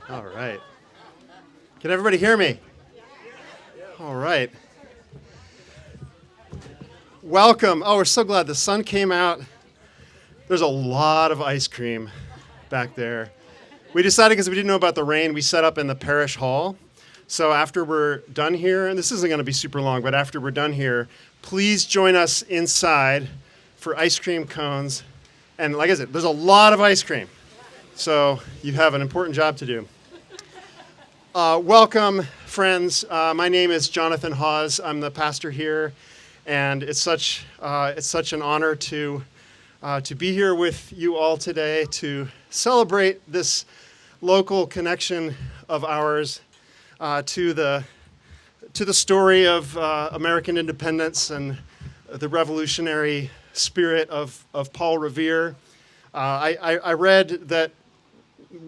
All right. Can everybody hear me? All right. Welcome. Oh, we're so glad the sun came out. There's a lot of ice cream back there. We decided, because we didn't know about the rain, we set up in the parish hall. So after we're done here, and this isn't going to be super long, but after we're done here, please join us inside for ice cream cones. And like I said, there's a lot of ice cream. So you have an important job to do. Welcome, friends. My name is Jonathan Hauze. I'm the pastor here, and it's such an honor to be here with you all today to celebrate this local connection of ours to the story of American independence and the revolutionary spirit of Paul Revere. I read that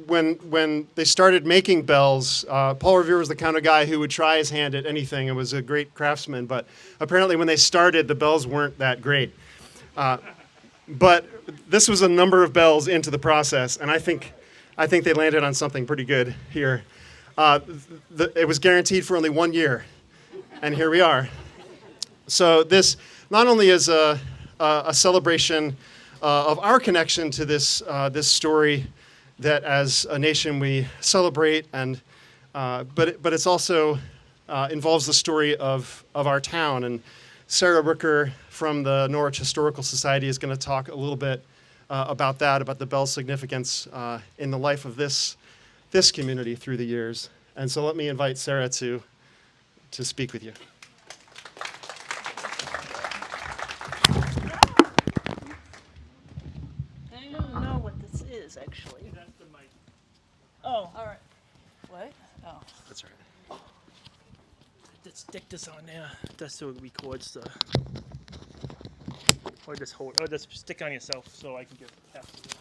when they started making bells, Paul Revere was the kind of guy who would try his hand at anything and was a great craftsman. But apparently when they started, the bells weren't that great. But this was a number of bells into the process, and I think they landed on something pretty good here. It was guaranteed for only 1 year, and here we are. So this not only is a celebration of our connection to this story that as a nation we celebrate, and but it's also involves the story of our town. And Sarah Rooker from the Norwich Historical Society is going to talk a little bit about that, about the bell's significance in the life of this community through the years. And so let me invite Sarah to speak with you. I don't know what this is, actually. That's the mic. Oh, all right. What? Oh. That's all right. Let's stick this on there. Just so it records the. Or just hold. Or just stick on yourself so I can get half of it.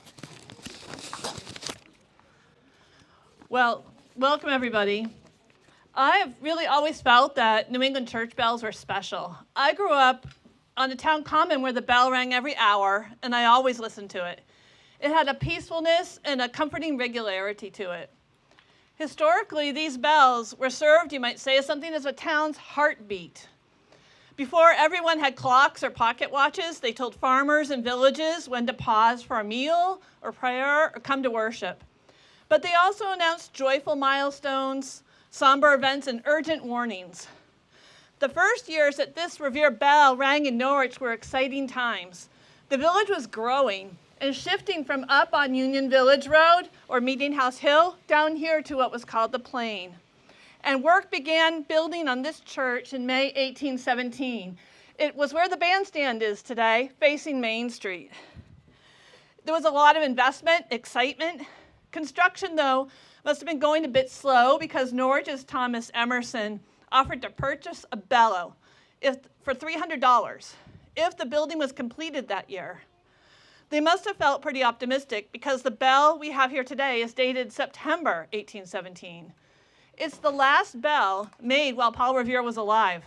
Well, welcome everybody. I've really always felt that New England church bells were special. I grew up on a town common where the bell rang every hour, and I always listened to it. It had a peacefulness and a comforting regularity to it. Historically, these bells were served, you might say, as something as a town's heartbeat. Before everyone had clocks or pocket watches, they told farmers and villages when to pause for a meal or prayer or come to worship. But they also announced joyful milestones, somber events, and urgent warnings. The first years that this Revere bell rang in Norwich were exciting times. The village was growing and shifting from up on Union Village Road or Meeting House Hill down here to what was called the Plain. And work began building on this church in May 1817. It was where the bandstand is today, facing Main Street. There was a lot of investment, excitement. Construction, though, must have been going a bit slow because Norwich's Thomas Emerson offered to purchase a bellow for $300 if the building was completed that year. They must have felt pretty optimistic because the bell we have here today is dated September 1817. It's the last bell made while Paul Revere was alive.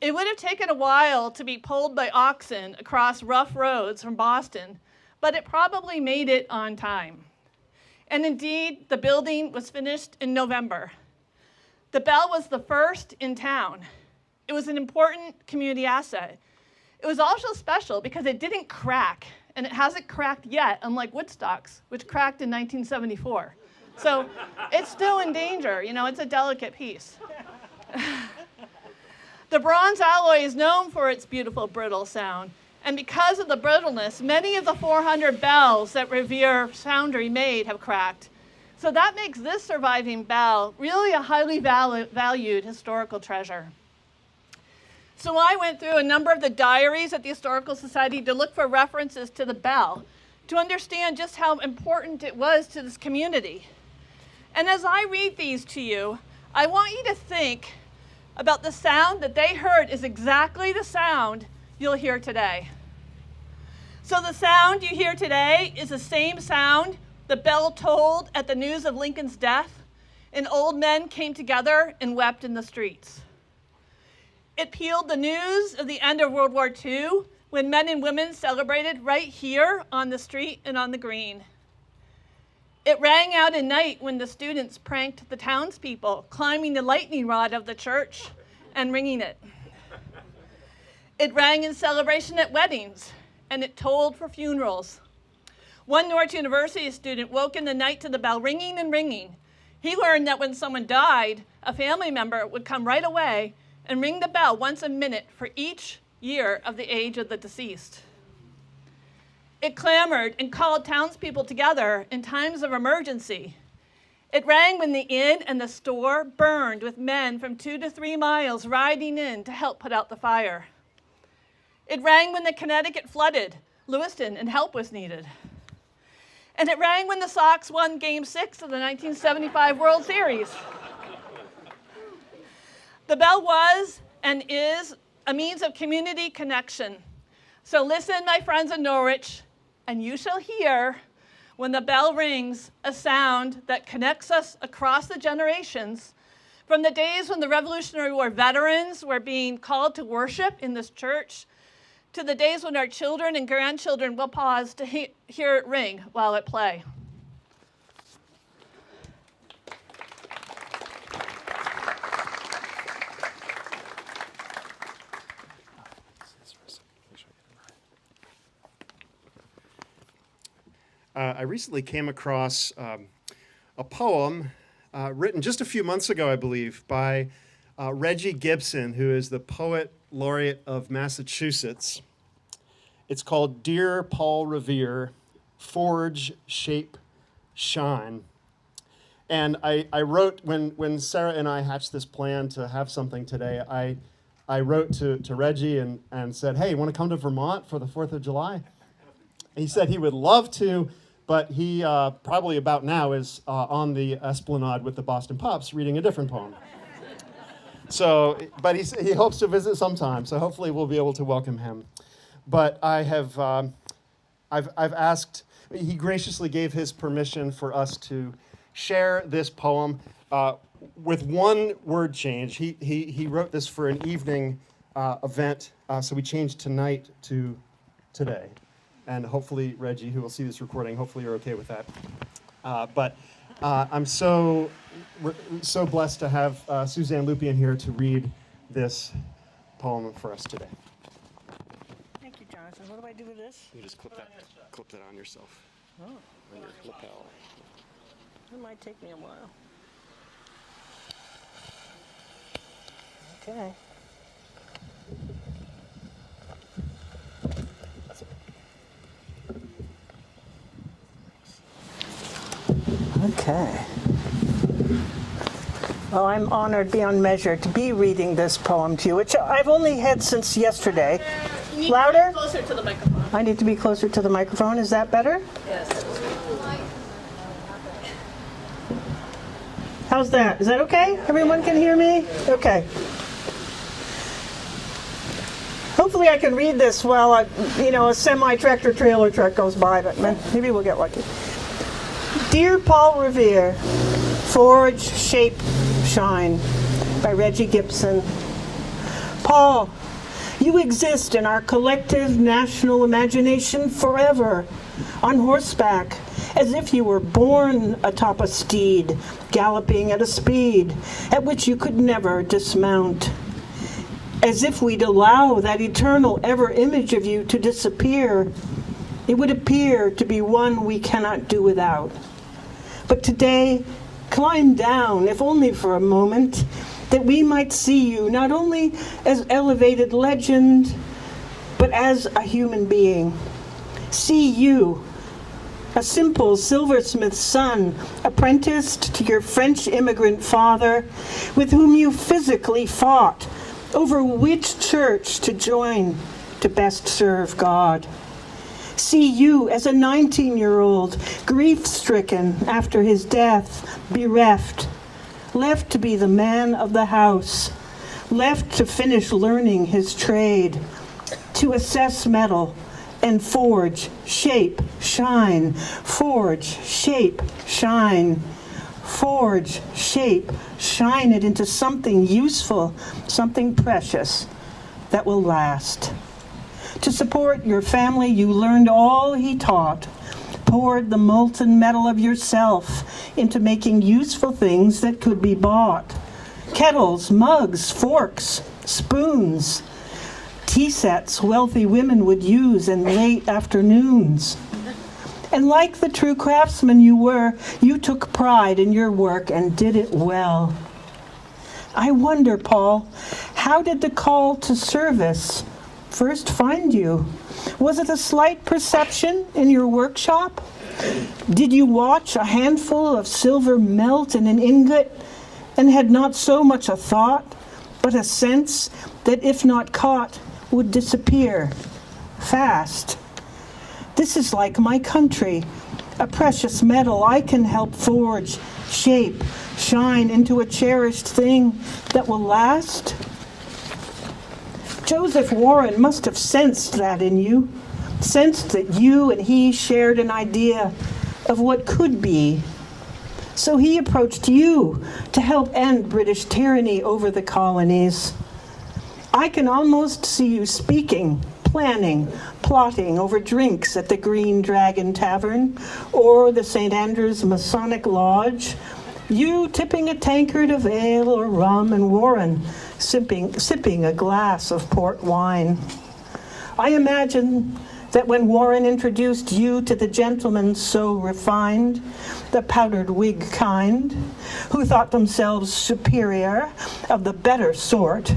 It would have taken a while to be pulled by oxen across rough roads from Boston, but it probably made it on time. And indeed, the building was finished in November. The bell was the first in town. It was an important community asset. It was also special because it didn't crack, and it hasn't cracked yet, unlike Woodstock's, which cracked in 1974. So it's still in danger. You know, it's a delicate piece. The bronze alloy is known for its beautiful brittle sound. And because of the brittleness, many of the 400 bells that Revere Foundry made have cracked. So that makes this surviving bell really a highly valued historical treasure. So I went through a number of the diaries at the Historical Society to look for references to the bell, to understand just how important it was to this community. And as I read these to you, I want you to think about the sound that they heard is exactly the sound you'll hear today. So the sound you hear today is the same sound the bell tolled at the news of Lincoln's death, and old men came together and wept in the streets. It pealed the news of the end of World War II, when men and women celebrated right here on the street and on the green. It rang out at night when the students pranked the townspeople, climbing the lightning rod of the church and ringing it. It rang in celebration at weddings, and it tolled for funerals. One Norwich University student woke in the night to the bell ringing and ringing. He learned that when someone died, a family member would come right away and ring the bell once a minute for each year of the age of the deceased. It clamored and called townspeople together in times of emergency. It rang when the inn and the store burned with men from 2 to 3 miles riding in to help put out the fire. It rang when the Connecticut flooded Lewiston and help was needed. And it rang when the Sox won Game 6 of the 1975 World Series. The bell was and is a means of community connection. So listen, my friends in Norwich, and you shall hear, when the bell rings, a sound that connects us across the generations, from the days when the Revolutionary War veterans were being called to worship in this church, to the days when our children and grandchildren will pause to hear it ring while it play. I recently came across a poem written just a few months ago, I believe, by Regie Gibson, who is the Poet Laureate of Massachusetts. It's called Dear Paul Revere, Forge, Shape, Shine. And I wrote, when Sarah and I hatched this plan to have something today, I wrote to Regie and said, hey, you want to come to Vermont for the 4th of July? And he said he would love to, but he probably about now is on the Esplanade with the Boston Pups reading a different poem. So, but he hopes to visit sometime, so hopefully we'll be able to welcome him. But I've asked, he graciously gave his permission for us to share this poem with one word change. He wrote this for an evening event, so we changed tonight to today. And hopefully, Regie, who will see this recording, hopefully you're okay with that. But I'm so blessed to have Suzanne Lupien here to read this poem for us today. Thank you, Jonathan. What do I do with this? You just clip that on yourself. Oh, On your lapel. it might take me a while. Okay. Okay. Well, I'm honored beyond measure to be reading this poem to you, which I've only had since yesterday. You need Louder? to be closer to the microphone. I need to be closer to the microphone. Is that better? Yes. How's that? Is that okay? Everyone can hear me? Okay. Hopefully I can read this while a semi-tractor trailer truck goes by, but maybe we'll get lucky. Dear Paul Revere, Forge, Shape, Shine, by Regie Gibson. Paul, you exist in our collective national imagination forever, on horseback, as if you were born atop a steed, galloping at a speed at which you could never dismount. As if we'd allow that eternal ever image of you to disappear, it would appear to be one we cannot do without. But today, climb down, if only for a moment, that we might see you not only as elevated legend, but as a human being. See you, a simple silversmith's son, apprenticed to your French immigrant father, with whom you physically fought over which church to join to best serve God. See you as a 19-year-old, grief-stricken after his death, bereft, left to be the man of the house, left to finish learning his trade, to assess metal and forge, shape, shine, forge, shape, shine, forge, shape, shine it into something useful, something precious that will last. To support your family, you learned all he taught, poured the molten metal of yourself into making useful things that could be bought. Kettles, mugs, forks, spoons, tea sets wealthy women would use in late afternoons. And like the true craftsman you were, you took pride in your work and did it well. I wonder, Paul, how did the call to service first find you? Was it a slight perception in your workshop? Did you watch a handful of silver melt in an ingot and had not so much a thought, but a sense that if not caught, would disappear fast? This is like my country, a precious metal I can help forge, shape, shine into a cherished thing that will last. Joseph Warren must have sensed that in you, sensed that you and he shared an idea of what could be. So he approached you to help end British tyranny over the colonies. I can almost see you speaking, planning, plotting over drinks at the Green Dragon Tavern or the St. Andrew's Masonic Lodge, you tipping a tankard of ale or rum and Warren sipping a glass of port wine. I imagine that when Warren introduced you to the gentlemen so refined, the powdered wig kind, who thought themselves superior, of the better sort,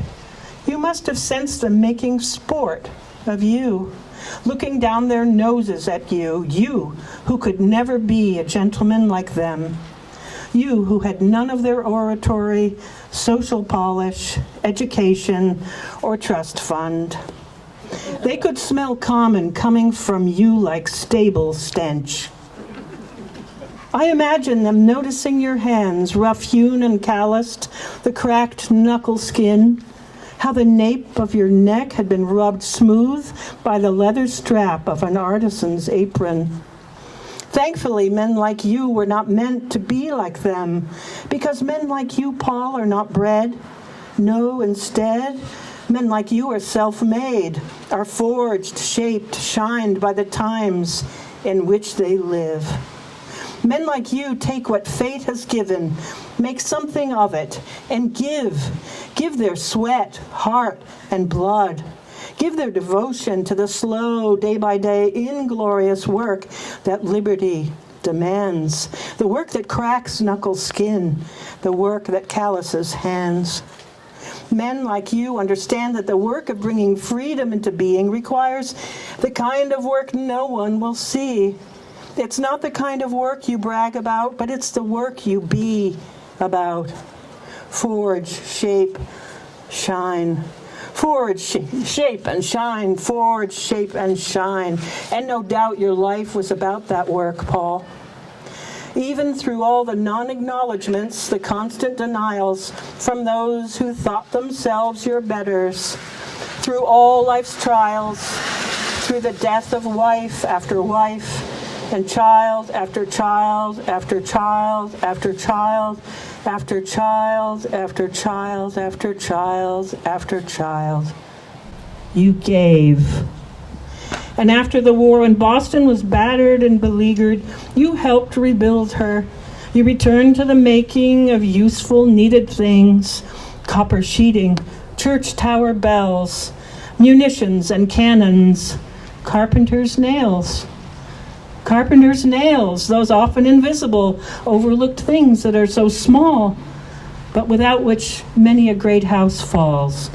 you must have sensed them making sport of you, looking down their noses at you, you who could never be a gentleman like them, you who had none of their oratory, social polish, education, or trust fund. They could smell common coming from you like stable stench. I imagine them noticing your hands, rough-hewn and calloused, the cracked knuckle skin, how the nape of your neck had been rubbed smooth by the leather strap of an artisan's apron. Thankfully, men like you were not meant to be like them, because men like you, Paul, are not bred. No, instead, men like you are self-made, are forged, shaped, shined by the times in which they live. Men like you take what fate has given, make something of it, and give their sweat, heart, and blood. Give their devotion to the slow, day-by-day, inglorious work that liberty demands, the work that cracks knuckle skin, the work that calluses hands. Men like you understand that the work of bringing freedom into being requires the kind of work no one will see. It's not the kind of work you brag about, but it's the work you be about. Forge, shape, shine. Forge, shape, and shine. Forge, shape, and shine. And no doubt your life was about that work, Paul. Even through all the non-acknowledgments, the constant denials from those who thought themselves your betters, through all life's trials, through the death of wife after wife, and child after child after child after child after child after child after child after child, you gave. And after the war, when Boston was battered and beleaguered, you helped rebuild her. You returned to the making of useful, needed things: copper sheeting, church tower bells, munitions and cannons, carpenter's nails. Carpenter's nails, those often invisible, overlooked things that are so small, but without which many a great house falls.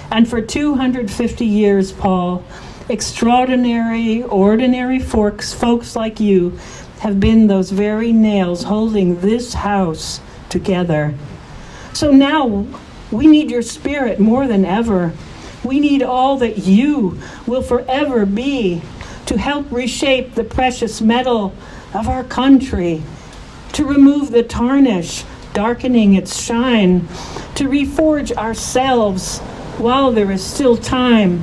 And for 250 years, Paul, extraordinary, ordinary folks like you have been those very nails holding this house together. So now we need your spirit more than ever. We need all that you will forever be to help reshape the precious metal of our country, to remove the tarnish darkening its shine, to reforge ourselves while there is still time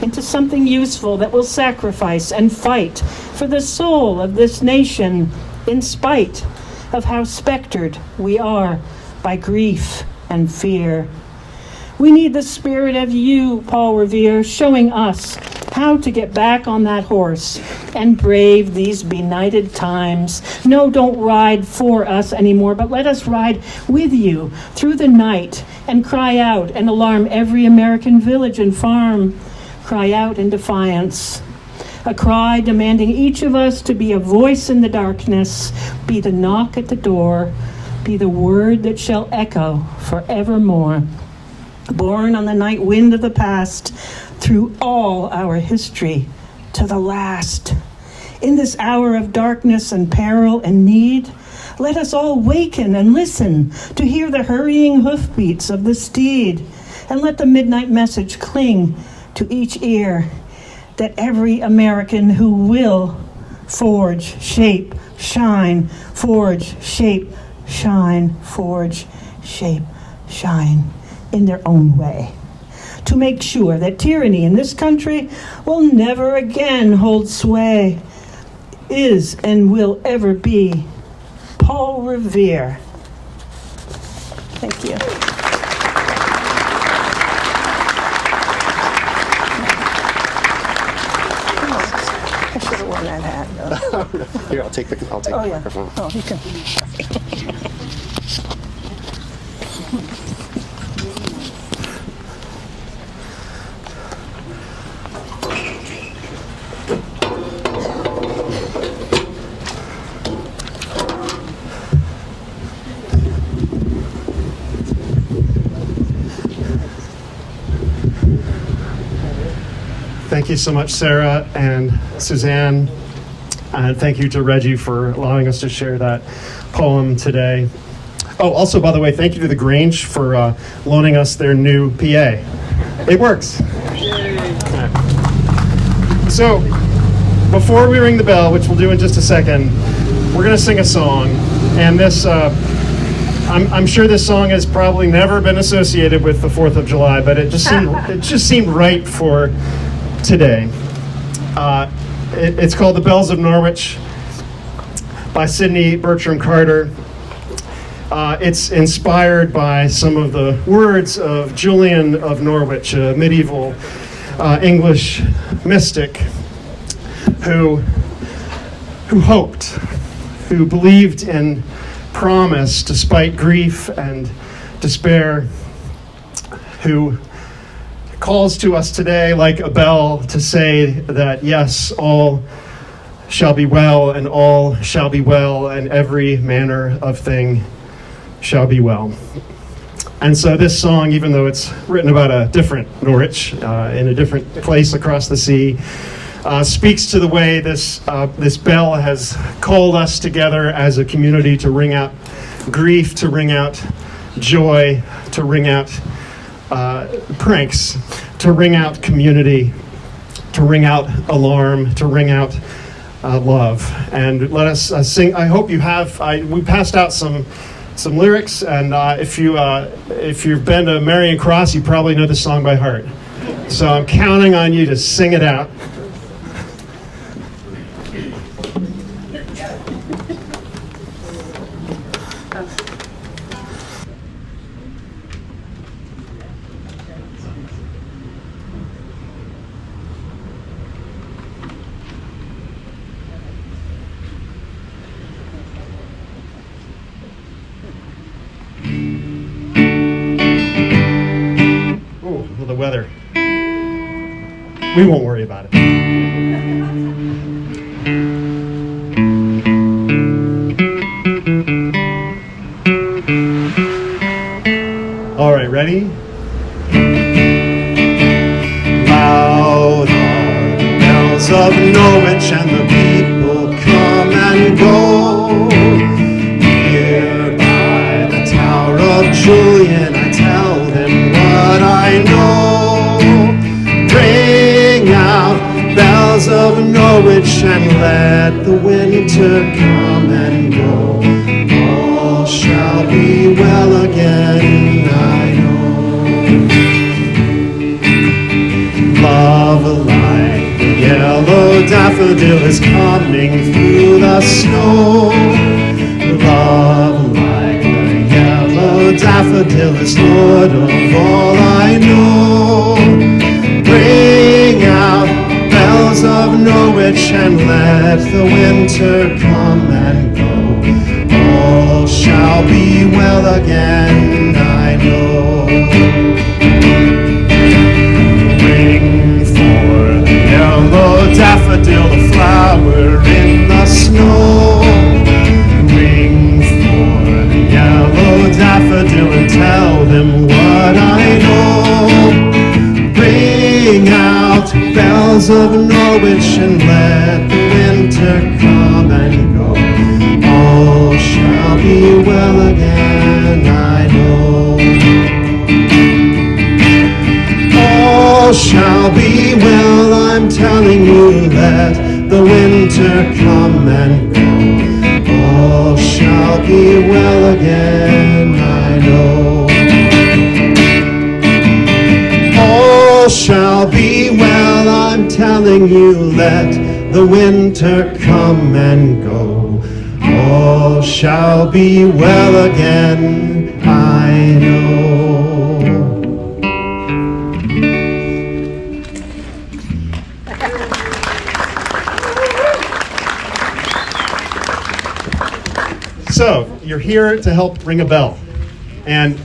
into something useful that will sacrifice and fight for the soul of this nation, in spite of how spectered we are by grief and fear. We need the spirit of you, Paul Revere, showing us how to get back on that horse and brave these benighted times. No, don't ride for us anymore, but let us ride with you through the night and cry out and alarm every American village and farm. Cry out in defiance. A cry demanding each of us to be a voice in the darkness, be the knock at the door, be the word that shall echo forevermore. Born on the night wind of the past, through all our history to the last. In this hour of darkness and peril and need, let us all waken and listen to hear the hurrying hoofbeats of the steed, and let the midnight message cling to each ear, that every American who will forge, shape, shine, forge, shape, shine, forge, shape, shine in their own way, to make sure that tyranny in this country will never again hold sway, is and will ever be Paul Revere. Thank you. I should have worn that hat, though. Here, I'll take the microphone. Oh, you can. Thank you so much, Sarah and Suzanne. And thank you to Regie for allowing us to share that poem today. Oh, also, by the way, thank you to the Grange for loaning us their new PA. It works. So, before we ring the bell, which we'll do in just a second, we're going to sing a song. And this, I'm sure this song has probably never been associated with the 4th of July, but it just seemed right for today. It's called The Bells of Norwich by Sidney Bertram Carter. It's inspired by some of the words of Julian of Norwich, a medieval English mystic who hoped, who believed in promise despite grief and despair, who calls to us today like a bell to say that yes, all shall be well, and all shall be well, and every manner of thing shall be well. And so this song, even though it's written about a different Norwich, in a different place across the sea, speaks to the way this bell has called us together as a community to ring out grief, to ring out joy, to ring out pranks, to ring out community, to ring out alarm, to ring out love. And let us sing. I hope you have. We passed out some lyrics, and if you've been to Marion Cross, you probably know the song by heart. So I'm counting on you to sing it out. The weather. We won't worry about it. All right, ready? Loud are the bells of Norwich, and the people come and go. Here by the Tower of Julian, I tell them what I know. Ring out, bells of Norwich, and let the winter come and go. All shall be well again, I know. Love like the yellow daffodil is coming through the snow. Love like the yellow daffodil is Lord of all I know. Bring out, let the winter come and go. All shall be well again, I know. Ring for the yellow daffodil, the flower in the snow. Ring for the yellow daffodil and tell them what I know. Ring out, bells of Norwich, and let the winter come and go. All shall be well again, I know. All shall be well, I'm telling you, let the winter come and go. All shall be well again, I know. All shall be well, I'm telling you, let the winter come and go. All shall be well again, I know. So, you're here to help ring a bell. And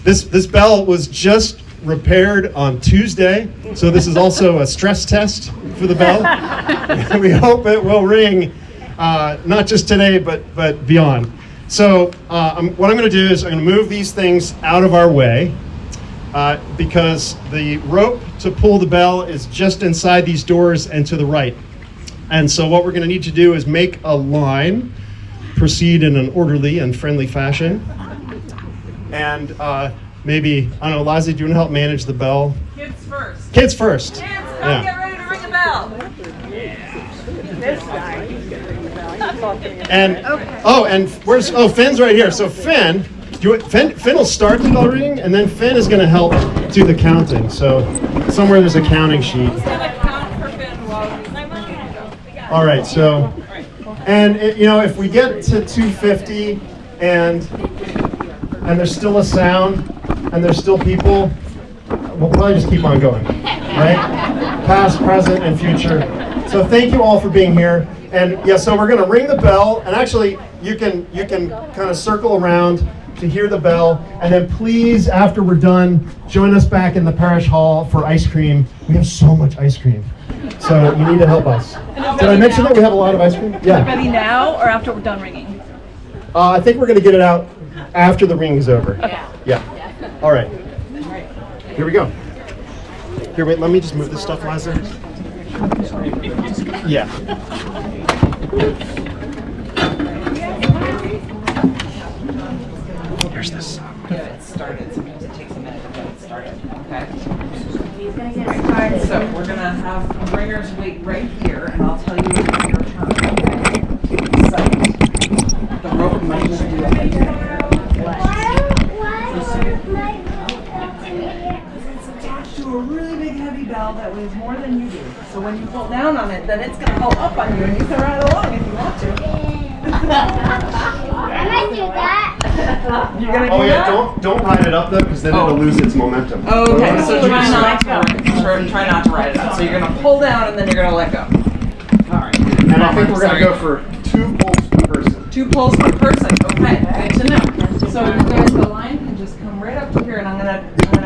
this bell was just repaired on Tuesday, so this is also a stress test for the bell. We hope it will ring, not just today, but beyond. So what I'm going to do is I'm going to move these things out of our way because the rope to pull the bell is just inside these doors and to the right. And so what we're going to need to do is make a line, proceed in an orderly and friendly fashion, and maybe, I don't know, Liza, do you want to help manage the bell? Kids first. Kids first. Kids, come get ready to ring a bell. This guy, he's going to ring the bell. He's talking about And Finn's right here. So Finn, Finn will start the bell ringing, and then Finn is going to help do the counting. So somewhere there's a counting sheet. Who's going to count for Finn while he's... All right, so, and if we get to 250 and there's still a sound and there's still people, we'll probably just keep on going, right? Past, present, and future. So thank you all for being here. And yeah, so we're going to ring the bell, and actually you can kind of circle around to hear the bell, and then please, after we're done, join us back in the parish hall for ice cream. We have so much ice cream, so you need to help us. Did I mention that we have a lot of ice cream? Yeah. Ready now or after we're done ringing? I think we're going to get it out after the ring's over. Okay. Yeah. All right. Here we go. Here, wait, let me just move this stuff, Liza. Yeah. Here's this. Get it started. Sometimes it takes a minute to get it started. Okay. He's gonna get it started. So we're gonna have ringers wait right here, and I'll tell you when it's your turn. Okay. So the rope might just do it. It's attached to a really big heavy bell that weighs more than you do. So when you pull down on it, then it's gonna pull up on you, and you can ride along if you want to. I might do that. You're gonna do Oh yeah, that? don't ride it up though, because then it'll lose its momentum. Oh, okay, so Just- try not to ride it up. So you're gonna pull down and then you're gonna let go. All right. And I think we're going to go for 2 pulls per person. 2 pulls per person. Okay, good to know. So you guys, the line can just come right up to here, and I'm gonna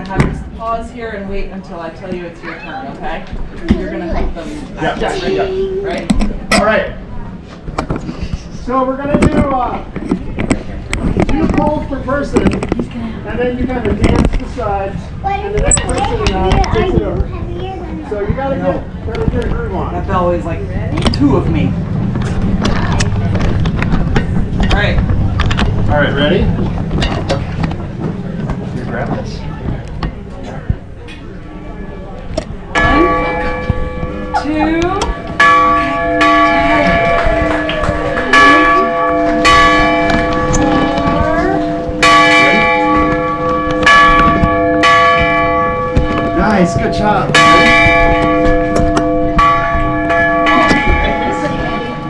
have you pause here and wait until I tell you it's your turn. Okay? You're gonna help them. Yeah. Ready? Right? All right. So we're going to do 2 pulls per person, and then you kind of dance the sides, and the next person takes it over. So you got to get a groove on. That bell weighs like 2 of me. All right. All right, ready? You grab this. 1, 2. Nice, good job.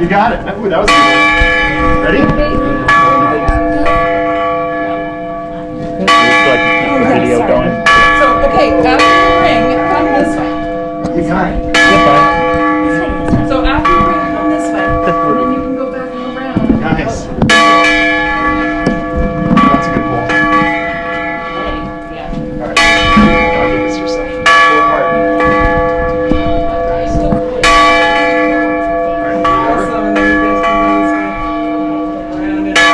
You got it. Ooh, that was good. Ready? Video going. So, okay, after you ring, come this way. You got it. So after you ring, come this way. Nice. That's a good pull. All right. I'll give this yourself. Pull apart. Nice. All right. Awesome. And then you guys can go this way. Round it out.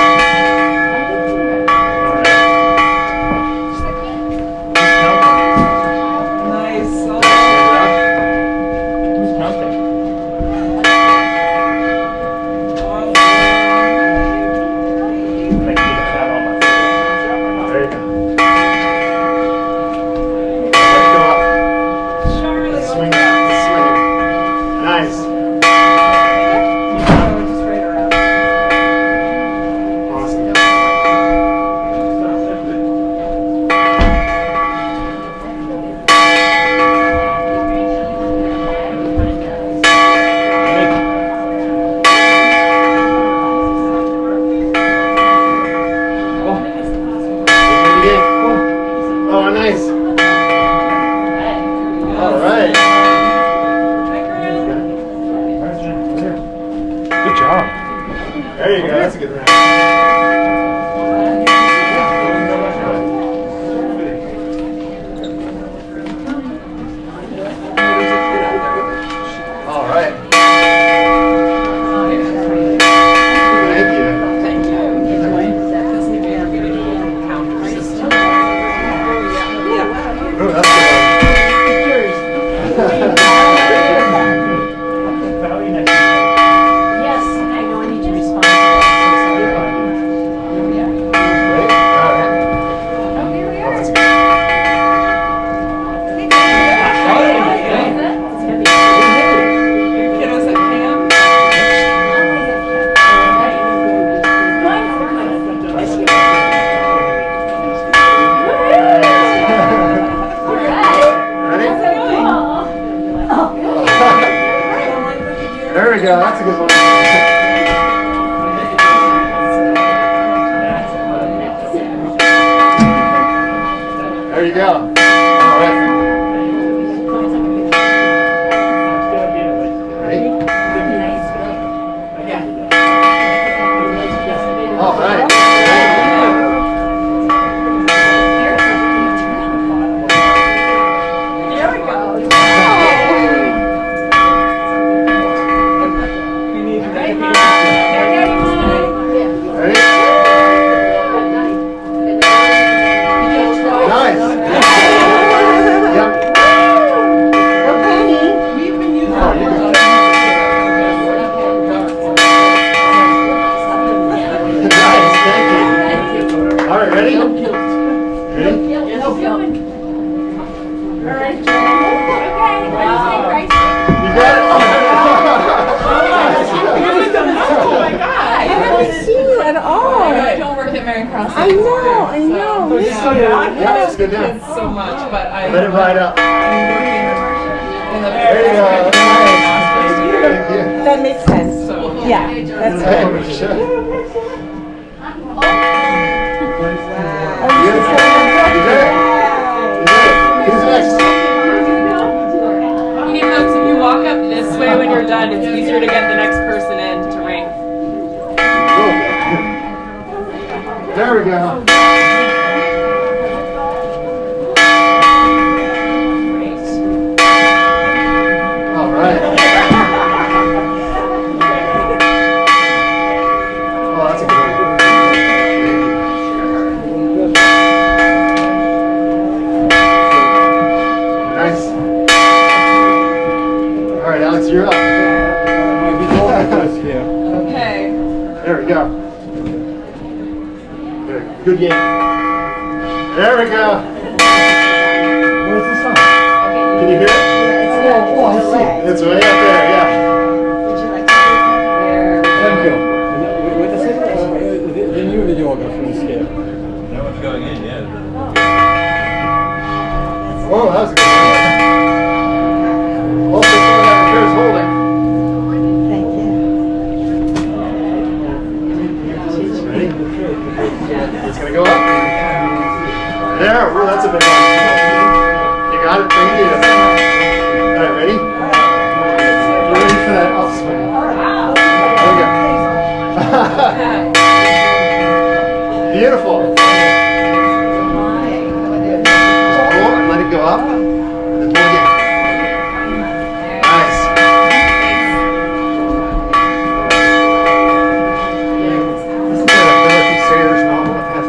Nice. Oh, Who's counting? Like, you have all my photos. There you go. Let's go up. Charlie. Swing it. Swing it. Nice. Oh, just right around. Awesome. Oh, nice. All right. Good job. There you go. That's a good round. All right. Thank you. Oh, that's good. Valley next to Yes, I know I need to respond to Ready? All right. that. Oh, here we are. That's good. Kiddos at camp. Ready? There we go. That's a good one. There you go. All right. Ready? All right. We need to Ready? Nice. Yep. We've been using Oh, you got Nice. Thank you. All right. Ready? Ready? You got it. I haven't seen you at all. I don't work at Mary Cross. I know. Yeah, that's good now. Kids so much, but I Let it ride up. in the There you go. Nice. Thank you. That makes sense. So Yeah, that's Hey, we should. wow. You did it. You did it. Who's next? You need folks, if you walk up this way when you're done, it's easier to get the next person in to ring. There we go. All right. Oh, that's a good one. Nice. All right, Alex, you're up. Okay. There we go. Good game. There we go. Where's the sun? Can you hear it? Oh, I see. It's way up there, yeah. Thank you. Wait a second. The new yoga from the scale. No one's going in yet. Whoa, that was a good one. Also, some of that chair's holding. Thank you. Ready? It's gonna go up. There. Ooh, that's a big one. You got it. Thank you. All right, ready? You ready for that upswing? There we go. Beautiful. Pull and let it go up. And then pull again. Nice. Isn't there a Dorothy Sayers novel that has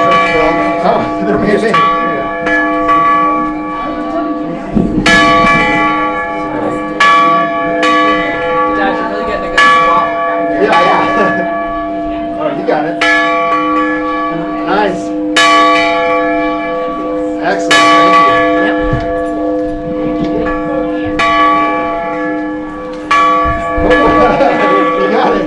church bells? Oh, they're amazing. Got it. Nice. Excellent. Thank you. You got it.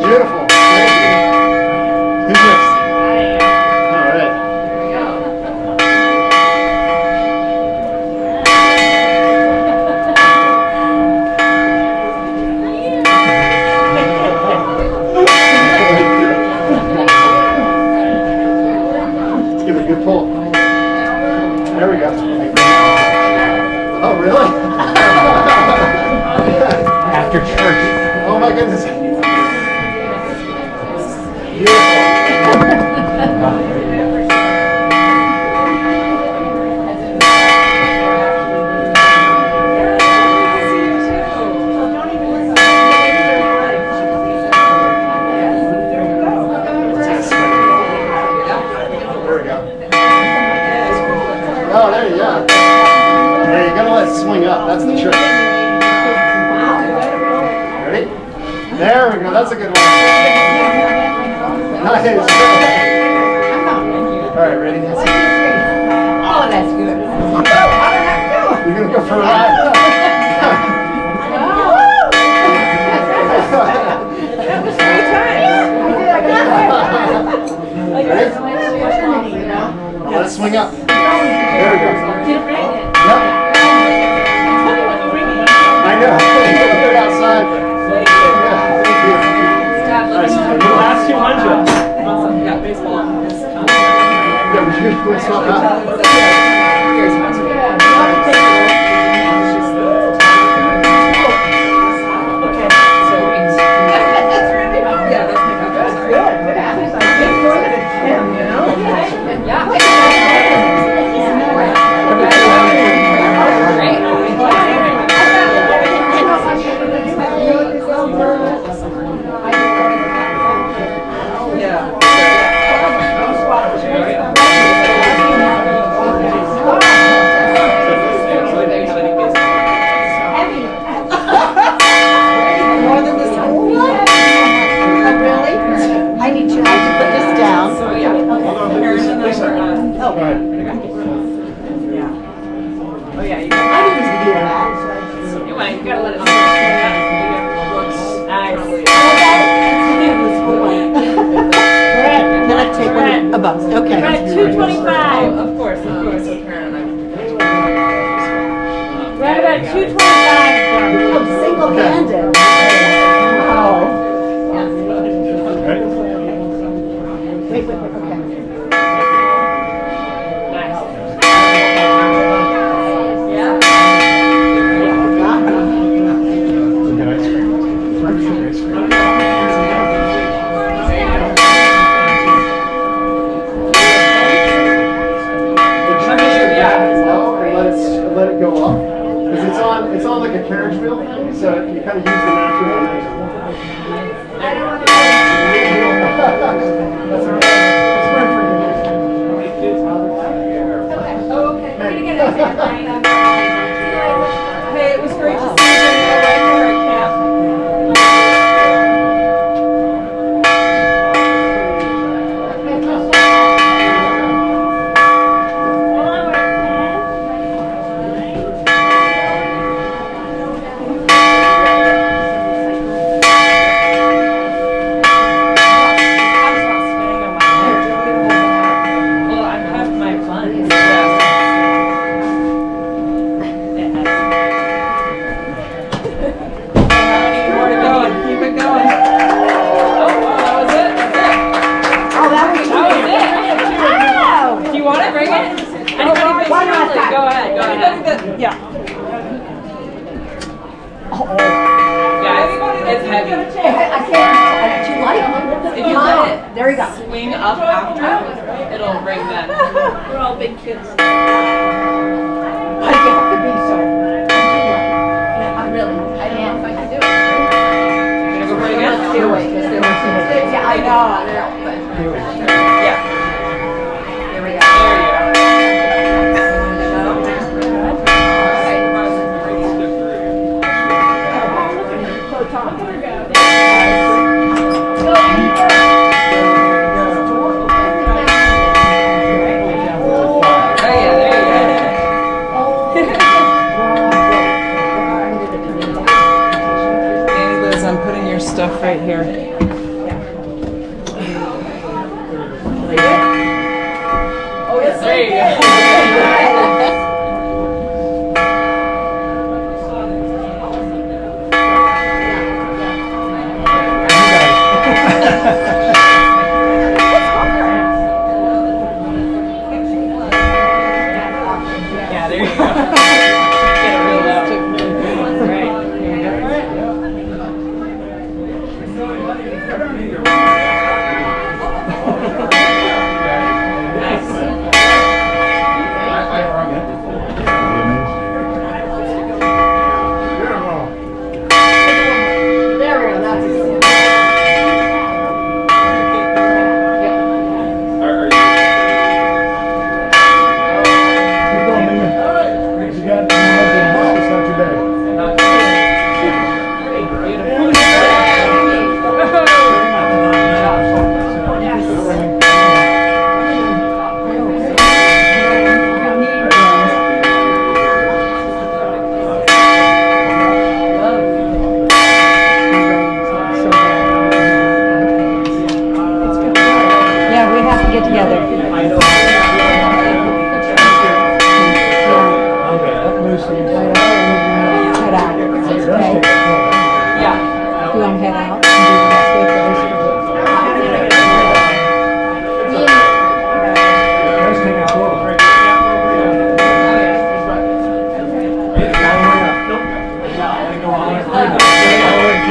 Beautiful. Thank you. Who's next? All right. Good pull. There we go. Oh, really? After church. Oh my goodness. Oh, there you go. There, you gotta let it swing up. That's the trick. Ready? There we go. That's a good one. Nice. All right, ready? Oh, that's good. You're gonna go for a ride. That was 3 times. Ready? Let it swing up. There we go. Yep. I know. Put it outside. Yeah, thank you. Nice. The last 200. Awesome. Got baseball. Yeah, would you swap out? Okay. We're at 225. Of course, Karen and I. We're at about 225. Single-handed. Wow. Wait, okay. Let it go up because it's on like a carriage wheel, so you kind of use the natural momentum. That's all right. It's fun for you. Okay. We're gonna get it. Hey, it was great to see you. Right there at camp. There you go. swing up after, it'll ring then. We're all big kids. I have to be so. I really, I don't know if I can do it. Gonna go for it again? Let's do it. Yeah, I know. Yeah. Here we go. There you go. Stuff right here. Oh, yes, there you Yeah, there you go. Get it real loud. Right.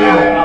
Oh,